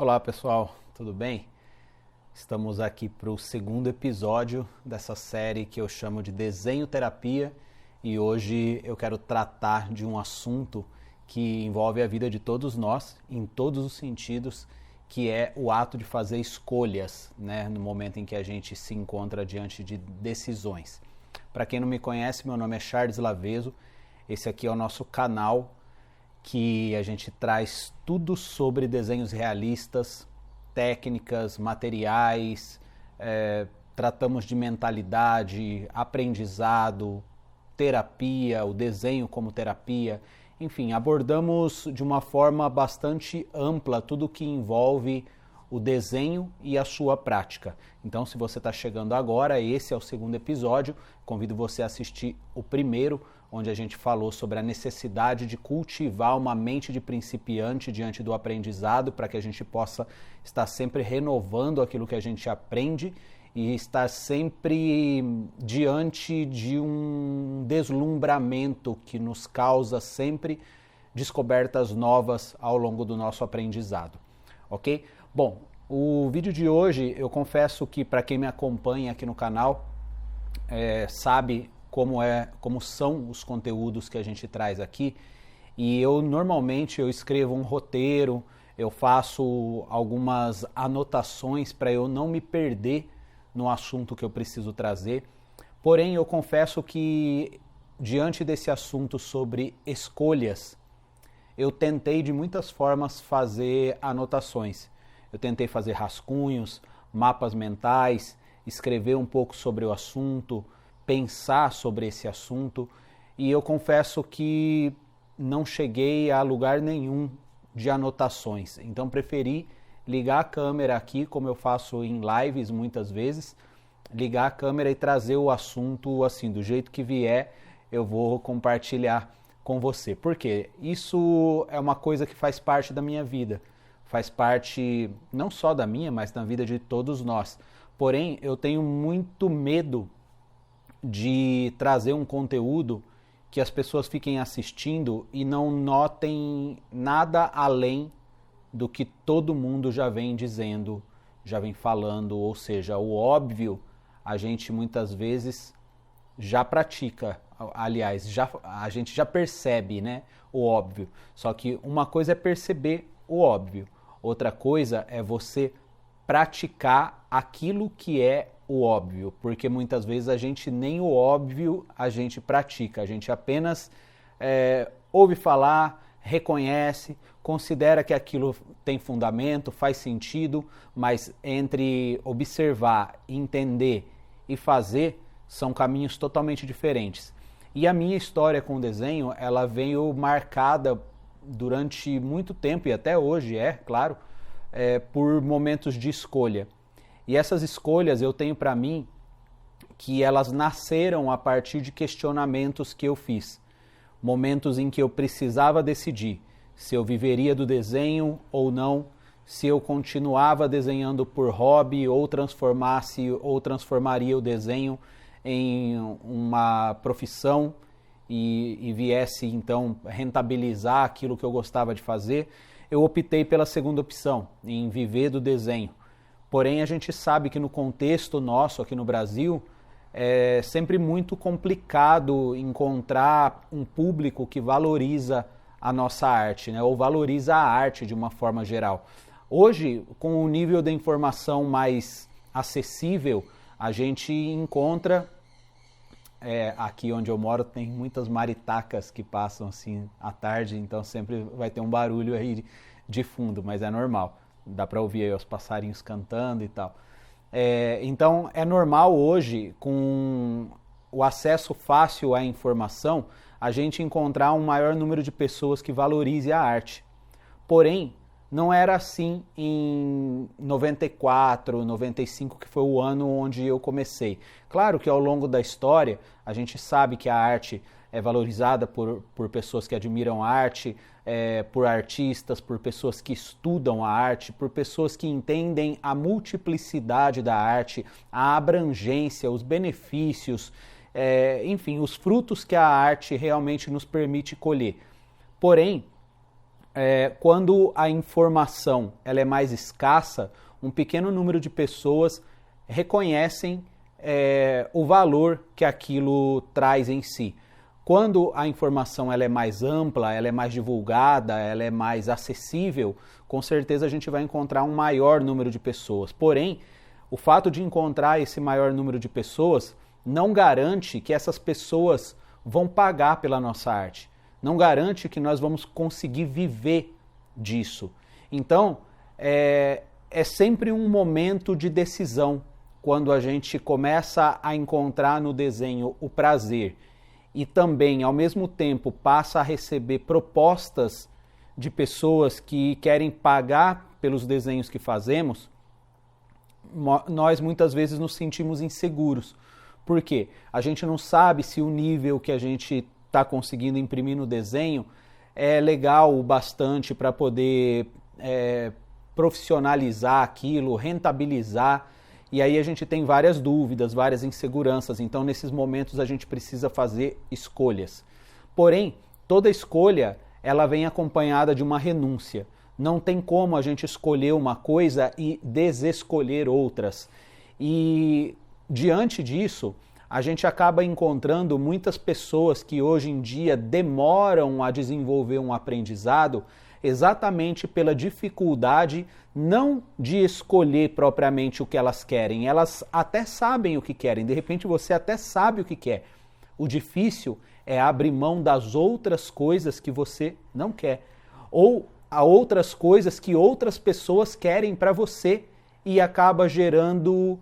Olá pessoal, tudo bem? Estamos aqui para o segundo episódio dessa série que eu chamo de Desenho Terapia e hoje eu quero tratar de um assunto que envolve a vida de todos nós, em todos os sentidos, que é o ato de fazer escolhas, né, no momento em que a gente se encontra diante de decisões. Para quem não me conhece, meu nome é Charles Laveso, esse aqui é o nosso canal que a gente traz tudo sobre desenhos realistas, técnicas, materiais, tratamos de mentalidade, aprendizado, terapia, o desenho como terapia, enfim, abordamos de uma forma bastante ampla tudo que envolve o desenho e a sua prática. Então, se você está chegando agora, esse é o segundo episódio, convido você a assistir o primeiro, onde a gente falou sobre a necessidade de cultivar uma mente de principiante diante do aprendizado, para que a gente possa estar sempre renovando aquilo que a gente aprende e estar sempre diante de um deslumbramento que nos causa sempre descobertas novas ao longo do nosso aprendizado, ok? Bom, o vídeo de hoje, eu confesso que para quem me acompanha aqui no canal, sabe como são os conteúdos que a gente traz aqui, e normalmente eu escrevo um roteiro, eu faço algumas anotações para eu não me perder no assunto que eu preciso trazer. Porém, eu confesso que diante desse assunto sobre escolhas, eu tentei de muitas formas fazer anotações. Eu tentei fazer rascunhos, mapas mentais, escrever um pouco sobre o assunto, pensar sobre esse assunto, e eu confesso que não cheguei a lugar nenhum de anotações. Então preferi ligar a câmera aqui, como eu faço em lives muitas vezes, ligar a câmera e trazer o assunto assim, do jeito que vier, eu vou compartilhar com você. Porque isso é uma coisa que faz parte da minha vida, faz parte não só da minha, mas da vida de todos nós. Porém, eu tenho muito medo de trazer um conteúdo que as pessoas fiquem assistindo e não notem nada além do que todo mundo já vem dizendo, já vem falando, ou seja, o óbvio a gente muitas vezes já pratica, aliás, a gente já percebe, né, o óbvio. Só que uma coisa é perceber o óbvio, outra coisa é você praticar aquilo que é o óbvio, porque muitas vezes a gente nem o óbvio a gente pratica, a gente apenas ouve falar, reconhece, considera que aquilo tem fundamento, faz sentido, mas entre observar, entender e fazer são caminhos totalmente diferentes. E a minha história com o desenho, ela veio marcada durante muito tempo, e até hoje claro, por momentos de escolha. E essas escolhas eu tenho para mim que elas nasceram a partir de questionamentos que eu fiz. Momentos em que eu precisava decidir se eu viveria do desenho ou não, se eu continuava desenhando por hobby ou transformaria o desenho em uma profissão e viesse então rentabilizar aquilo que eu gostava de fazer. Eu optei pela segunda opção, em viver do desenho. Porém, a gente sabe que no contexto nosso aqui no Brasil, é sempre muito complicado encontrar um público que valoriza a nossa arte, né? Ou valoriza a arte de uma forma geral. Hoje, com o nível da informação mais acessível, a gente encontra, aqui onde eu moro tem muitas maritacas que passam assim à tarde, então sempre vai ter um barulho aí de fundo, mas é normal. Dá para ouvir aí os passarinhos cantando e tal. Então é normal hoje, com o acesso fácil à informação, a gente encontrar um maior número de pessoas que valorize a arte. Porém, não era assim em 94, 95, que foi o ano onde eu comecei. Claro que ao longo da história, a gente sabe que a arte é valorizada por pessoas que admiram a arte, por artistas, por pessoas que estudam a arte, por pessoas que entendem a multiplicidade da arte, a abrangência, os benefícios, enfim, os frutos que a arte realmente nos permite colher. Porém, quando a informação ela é mais escassa, um pequeno número de pessoas reconhecem o valor que aquilo traz em si. Quando a informação ela é mais ampla, ela é mais divulgada, ela é mais acessível, com certeza a gente vai encontrar um maior número de pessoas. Porém, o fato de encontrar esse maior número de pessoas não garante que essas pessoas vão pagar pela nossa arte. Não garante que nós vamos conseguir viver disso. Então, é sempre um momento de decisão quando a gente começa a encontrar no desenho o prazer e também, ao mesmo tempo, passa a receber propostas de pessoas que querem pagar pelos desenhos que fazemos, nós muitas vezes nos sentimos inseguros. Por quê? A gente não sabe se o nível que a gente está conseguindo imprimir no desenho é legal o bastante para poder profissionalizar aquilo, rentabilizar. E aí a gente tem várias dúvidas, várias inseguranças. Então, nesses momentos, a gente precisa fazer escolhas. Porém, toda escolha, ela vem acompanhada de uma renúncia. Não tem como a gente escolher uma coisa e desescolher outras. E, diante disso, a gente acaba encontrando muitas pessoas que hoje em dia demoram a desenvolver um aprendizado exatamente pela dificuldade não de escolher propriamente o que elas querem. Elas até sabem o que querem, de repente você até sabe o que quer. O difícil é abrir mão das outras coisas que você não quer, ou a outras coisas que outras pessoas querem para você e acaba gerando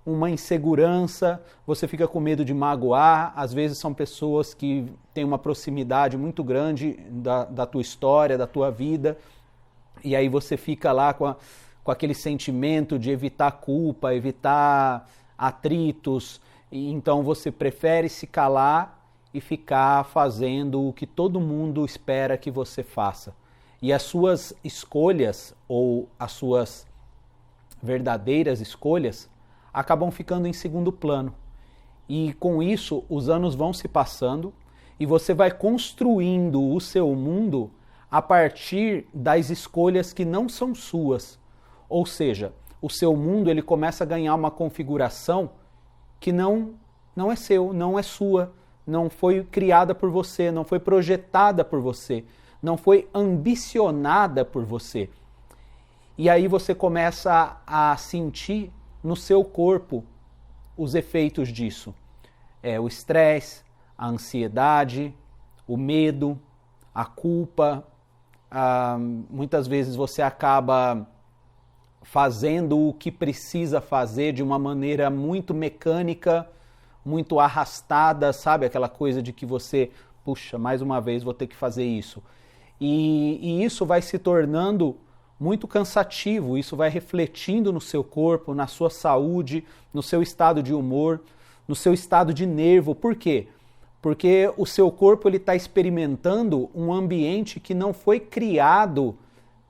uma insegurança, você fica com medo de magoar, às vezes são pessoas que têm uma proximidade muito grande da tua história, da tua vida, e aí você fica lá com aquele sentimento de evitar culpa, evitar atritos, e então você prefere se calar e ficar fazendo o que todo mundo espera que você faça. E as suas escolhas, ou as suas verdadeiras escolhas, acabam ficando em segundo plano. E com isso, os anos vão se passando e você vai construindo o seu mundo a partir das escolhas que não são suas. Ou seja, o seu mundo ele começa a ganhar uma configuração que não é seu, não é sua, não foi criada por você, não foi projetada por você, não foi ambicionada por você. E aí você começa a sentir no seu corpo os efeitos disso. O estresse, a ansiedade, o medo, a culpa. Muitas vezes você acaba fazendo o que precisa fazer de uma maneira muito mecânica, muito arrastada, sabe? Aquela coisa de que você, puxa, mais uma vez vou ter que fazer isso. E isso vai se tornando muito cansativo, isso vai refletindo no seu corpo, na sua saúde, no seu estado de humor, no seu estado de nervo. Por quê? Porque o seu corpo está experimentando um ambiente que não foi criado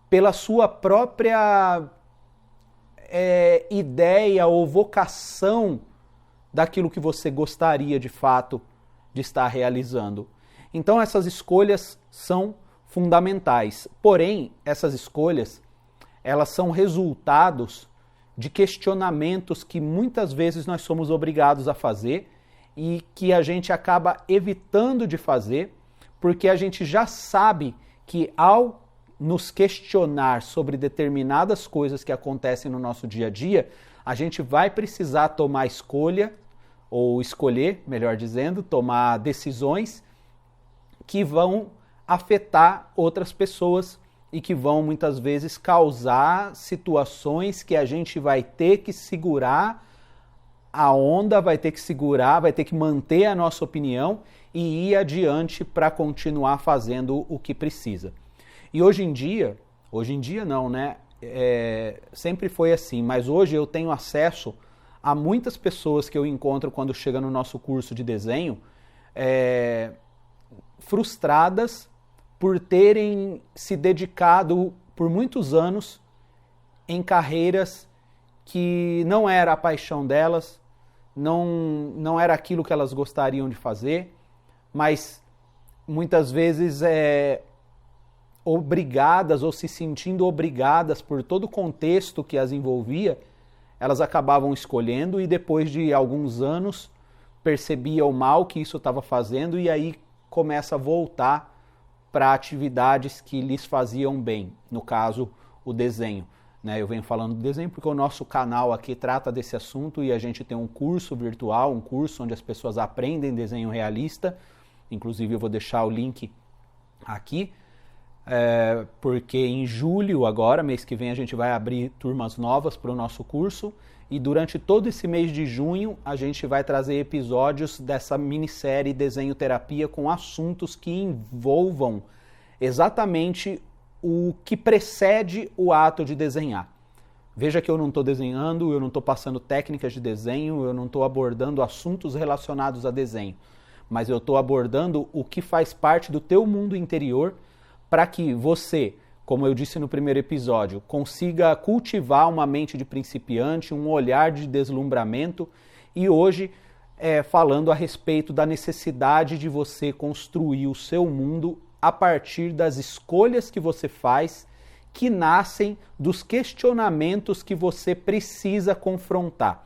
pela sua própria ideia ou vocação daquilo que você gostaria de fato de estar realizando. Então essas escolhas são fundamentais. Porém, essas escolhas, elas são resultados de questionamentos que muitas vezes nós somos obrigados a fazer e que a gente acaba evitando de fazer, porque a gente já sabe que ao nos questionar sobre determinadas coisas que acontecem no nosso dia a dia, a gente vai precisar tomar escolha, ou escolher, melhor dizendo, tomar decisões que vão afetar outras pessoas e que vão muitas vezes causar situações que a gente vai ter que segurar a onda, vai ter que segurar, vai ter que manter a nossa opinião e ir adiante para continuar fazendo o que precisa. E hoje em dia não, né? Sempre foi assim, mas hoje eu tenho acesso a muitas pessoas que eu encontro quando chegam no nosso curso de desenho, frustradas por terem se dedicado por muitos anos em carreiras que não era a paixão delas, não era aquilo que elas gostariam de fazer, mas muitas vezes obrigadas ou se sentindo obrigadas por todo o contexto que as envolvia, elas acabavam escolhendo e depois de alguns anos percebia o mal que isso estava fazendo e aí começa a voltar para atividades que lhes faziam bem, no caso, o desenho. Eu venho falando do desenho porque o nosso canal aqui trata desse assunto e a gente tem um curso virtual, um curso onde as pessoas aprendem desenho realista, inclusive eu vou deixar o link aqui, porque em julho agora, mês que vem, a gente vai abrir turmas novas para o nosso curso e durante todo esse mês de junho a gente vai trazer episódios dessa minissérie Desenho Terapia com assuntos que envolvam exatamente o que precede o ato de desenhar. Veja que eu não estou desenhando, eu não estou passando técnicas de desenho, eu não estou abordando assuntos relacionados a desenho, mas eu estou abordando o que faz parte do teu mundo interior para que você, como eu disse no primeiro episódio, consiga cultivar uma mente de principiante, um olhar de deslumbramento e hoje falando a respeito da necessidade de você construir o seu mundo a partir das escolhas que você faz, que nascem dos questionamentos que você precisa confrontar.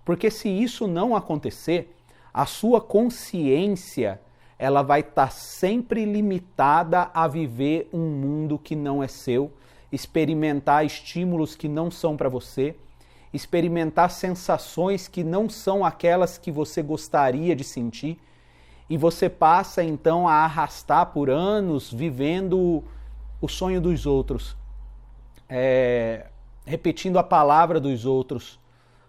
Porque se isso não acontecer, a sua consciência ela vai estar sempre limitada a viver um mundo que não é seu, experimentar estímulos que não são para você, experimentar sensações que não são aquelas que você gostaria de sentir, e você passa então a arrastar por anos vivendo o sonho dos outros, repetindo a palavra dos outros,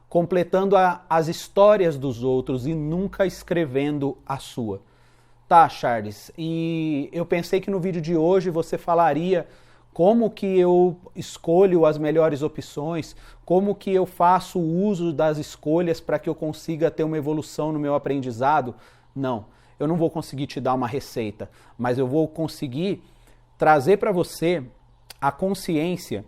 completando as histórias dos outros e nunca escrevendo a sua. Tá, Charles, e eu pensei que no vídeo de hoje você falaria como que eu escolho as melhores opções, como que eu faço uso das escolhas para que eu consiga ter uma evolução no meu aprendizado. Não. Eu não vou conseguir te dar uma receita, mas eu vou conseguir trazer para você a consciência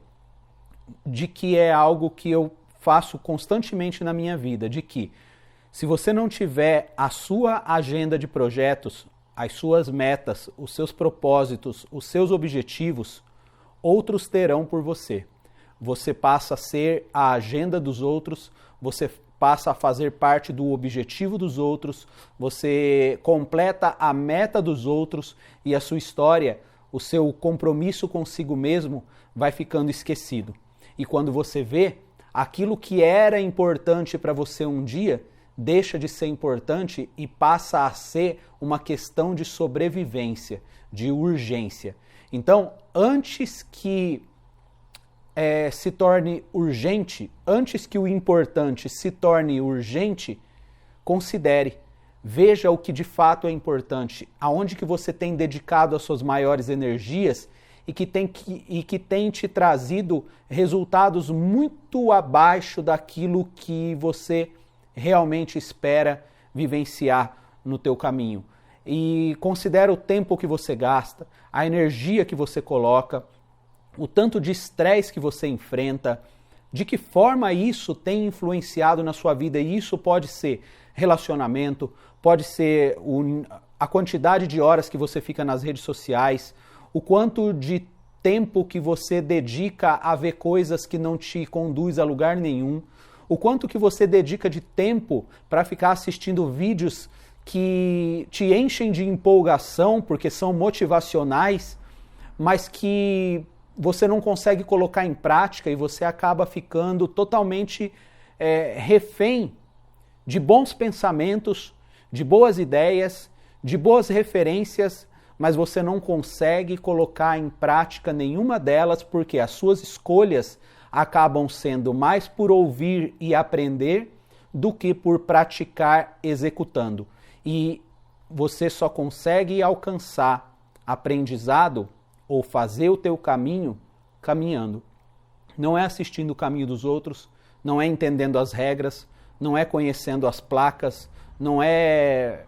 de que é algo que eu faço constantemente na minha vida, de que se você não tiver a sua agenda de projetos, as suas metas, os seus propósitos, os seus objetivos, outros terão por você. Você passa a ser a agenda dos outros, você passa a fazer parte do objetivo dos outros, você completa a meta dos outros e a sua história, o seu compromisso consigo mesmo vai ficando esquecido. E quando você vê, aquilo que era importante para você um dia, deixa de ser importante e passa a ser uma questão de sobrevivência, de urgência. Então, antes que se torne urgente, antes que o importante se torne urgente, considere, veja o que de fato é importante, aonde que você tem dedicado as suas maiores energias e que tem te trazido resultados muito abaixo daquilo que você realmente espera vivenciar no teu caminho. E considera o tempo que você gasta, a energia que você coloca, o tanto de estresse que você enfrenta, de que forma isso tem influenciado na sua vida. E isso pode ser relacionamento, pode ser a quantidade de horas que você fica nas redes sociais, o quanto de tempo que você dedica a ver coisas que não te conduz a lugar nenhum, o quanto que você dedica de tempo para ficar assistindo vídeos que te enchem de empolgação porque são motivacionais, mas que você não consegue colocar em prática e você acaba ficando totalmente refém de bons pensamentos, de boas ideias, de boas referências, mas você não consegue colocar em prática nenhuma delas porque as suas escolhas acabam sendo mais por ouvir e aprender do que por praticar executando. E você só consegue alcançar aprendizado ou fazer o teu caminho caminhando. Não é assistindo o caminho dos outros, não é entendendo as regras, não é conhecendo as placas, não é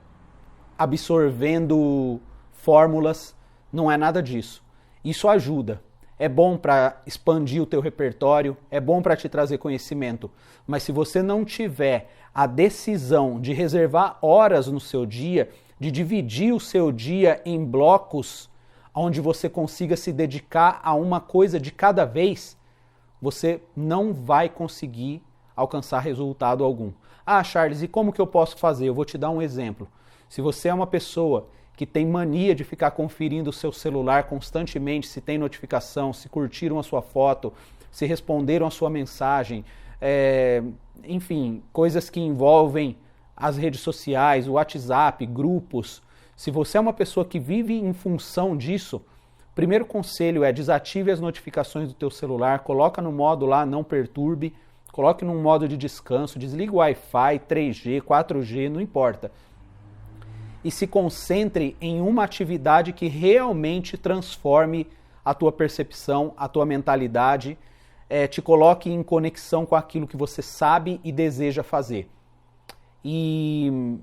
absorvendo fórmulas, não é nada disso. Isso ajuda. É bom para expandir o teu repertório, é bom para te trazer conhecimento, mas se você não tiver a decisão de reservar horas no seu dia, de dividir o seu dia em blocos, onde você consiga se dedicar a uma coisa de cada vez, você não vai conseguir alcançar resultado algum. Ah, Charles, e como que eu posso fazer? Eu vou te dar um exemplo. Se você é uma pessoa que tem mania de ficar conferindo o seu celular constantemente, se tem notificação, se curtiram a sua foto, se responderam a sua mensagem, enfim, coisas que envolvem as redes sociais, o WhatsApp, grupos. Se você é uma pessoa que vive em função disso, o primeiro conselho é desative as notificações do teu celular, coloca no modo lá, não perturbe, coloque num modo de descanso, desliga o Wi-Fi, 3G, 4G, não importa. E se concentre em uma atividade que realmente transforme a tua percepção, a tua mentalidade, te coloque em conexão com aquilo que você sabe e deseja fazer. E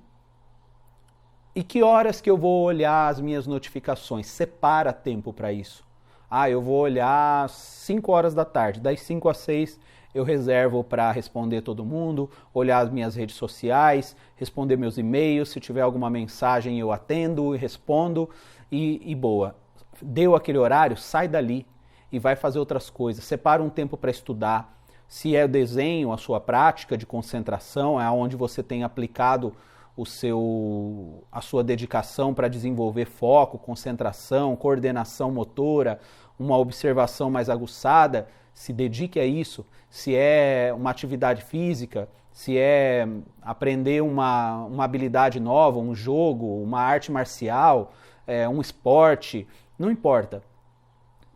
que horas que eu vou olhar as minhas notificações? Separa tempo para isso. Ah, eu vou olhar 5 horas da tarde, das 5 às 6 eu reservo para responder todo mundo, olhar as minhas redes sociais, responder meus e-mails, se tiver alguma mensagem eu atendo e respondo e boa. Deu aquele horário, sai dali e vai fazer outras coisas. Separa um tempo para estudar. Se é o desenho, a sua prática de concentração, é onde você tem aplicado a sua dedicação para desenvolver foco, concentração, coordenação motora, uma observação mais aguçada, se dedique a isso. Se é uma atividade física, se é aprender uma habilidade nova, um jogo, uma arte marcial, um esporte, não importa.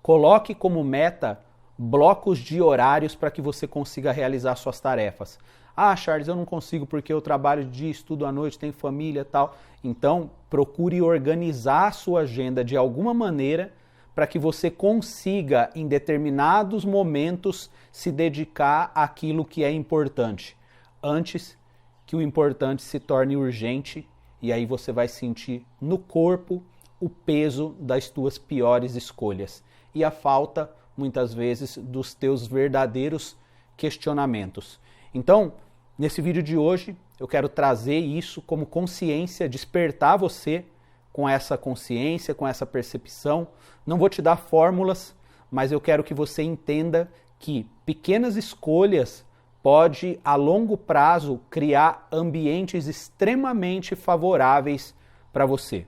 Coloque como meta blocos de horários para que você consiga realizar suas tarefas. Ah, Charles, eu não consigo porque eu trabalho de dia, estudo à noite, tenho família e tal. Então, procure organizar a sua agenda de alguma maneira para que você consiga, em determinados momentos, se dedicar àquilo que é importante, antes que o importante se torne urgente, e aí você vai sentir no corpo o peso das tuas piores escolhas e a falta, muitas vezes, dos teus verdadeiros questionamentos. Então, nesse vídeo de hoje, eu quero trazer isso como consciência, despertar você com essa consciência, com essa percepção. Não vou te dar fórmulas, mas eu quero que você entenda que pequenas escolhas podem, a longo prazo, criar ambientes extremamente favoráveis para você.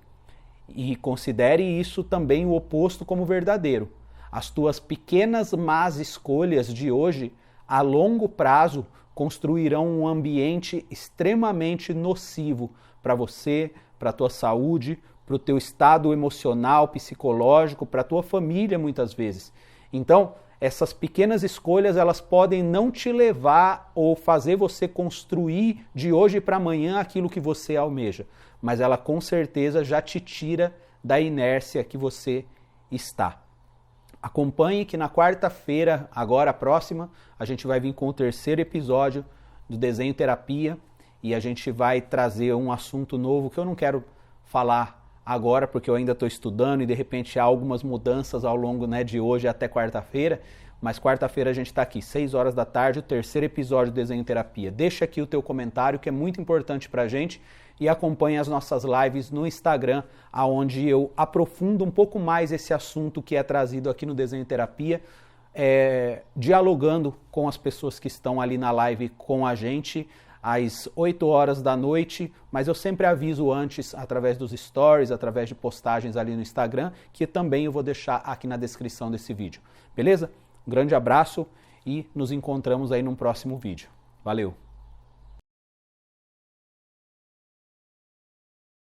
E considere isso também o oposto como verdadeiro. As tuas pequenas más escolhas de hoje, a longo prazo, construirão um ambiente extremamente nocivo para você, para a tua saúde, para o teu estado emocional, psicológico, para a tua família muitas vezes. Então, essas pequenas escolhas, elas podem não te levar ou fazer você construir de hoje para amanhã aquilo que você almeja, mas ela com certeza já te tira da inércia que você está. Acompanhe que na quarta-feira, agora próxima, a gente vai vir com o 3º episódio do Desenho Terapia e a gente vai trazer um assunto novo que eu não quero falar agora porque eu ainda estou estudando e de repente há algumas mudanças ao longo de hoje até quarta-feira, mas quarta-feira a gente está aqui, 6 horas da tarde, o 3º episódio do Desenho Terapia. Deixa aqui o teu comentário que é muito importante para a gente e acompanhe as nossas lives no Instagram, onde eu aprofundo um pouco mais esse assunto que é trazido aqui no Desenho Terapia, dialogando com as pessoas que estão ali na live com a gente, às 8 horas da noite, mas eu sempre aviso antes, através dos stories, através de postagens ali no Instagram, que também eu vou deixar aqui na descrição desse vídeo. Beleza? Um grande abraço e nos encontramos aí num próximo vídeo. Valeu!